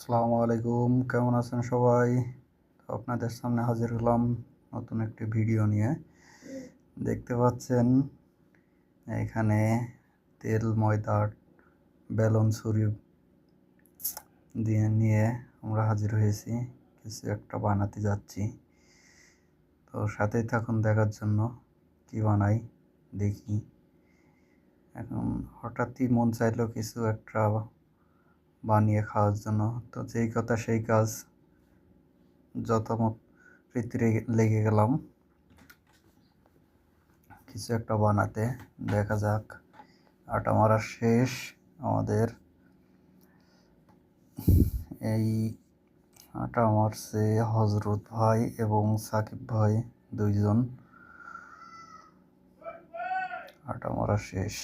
আসসালামু আলাইকুম, কেমন আছেন সবাই? তো আপনাদের সামনে হাজির হলাম নতুন একটি ভিডিও নিয়ে। দেখতে পাচ্ছেন এখানে তেল ময়দার বেলুন ছুরি নিয়ে আমরা হাজির হয়েছি, কিছু একটা বানাতে যাচ্ছি। তো সাথেই থাকুন দেখার জন্য কি বানাই দেখি। এখন হঠাৎই মন চাইলো কিছু একটা বানিয়ে খাওয়ার জন্য, তো যেই কথা সেই কাজ, যথামত রীতি লেগে গেলাম কিছু একটা বানাতে। দেখা যাক। আটা মারা শেষ আমাদের। এই আটা মারছে হজরত ভাই এবং সাকিব ভাই, দুইজন। আটা মারা শেষ।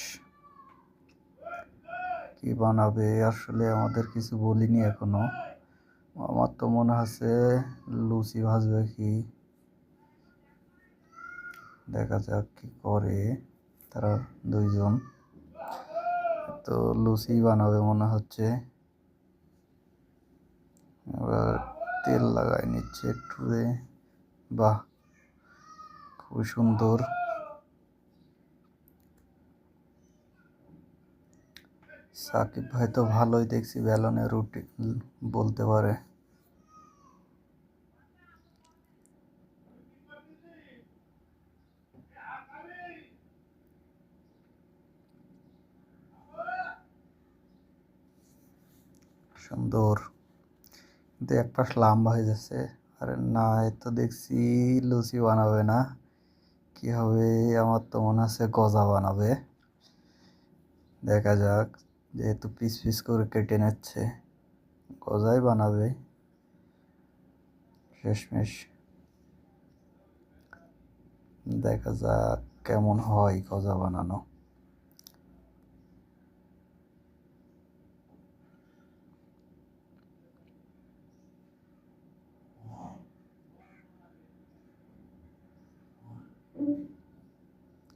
কি বানাবে আসলে আমাদের কিছু বলিনি এখনো। আমার তো মনে আছে লুচি ভাজবে কি, দেখা যাক কি করে তারা দুইজন। তো লুচি বানাবে মনে হচ্ছে। এবার তেল লাগাই নিচ্ছে একটু। বাহ, খুবই সুন্দর। সাকিব ভাই তো ভালোই দেখছি বেলুনের রুটি বলতে পারে। সুন্দর, কিন্তু এক পাশ লম্বা হয়ে যাচ্ছে। আরে না, এ তো দেখছি লুচি বানাবে না, কি হবে? আমার তো মনে হচ্ছে গজা বানাবে। দেখা যাক, যেহেতু পিস পিস করে কেটে নিচ্ছে, গজাই বানাবে শেষমেশ। দেখা যাক কেমন হয় গজা বানানো।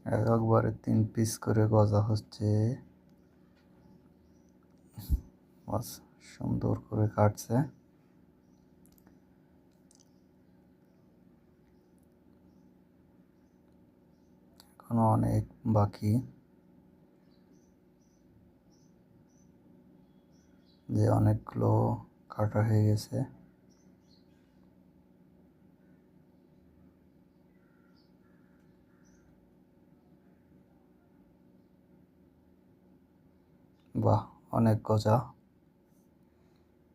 একবারে 3 পিস করে গজা হচ্ছে। বাস, সুন্দর করে কাটছে। এখনো অনেক বাকি, যে অনেকগুলো কাটা হয়ে গেছে। বাহ, অনেক গজা।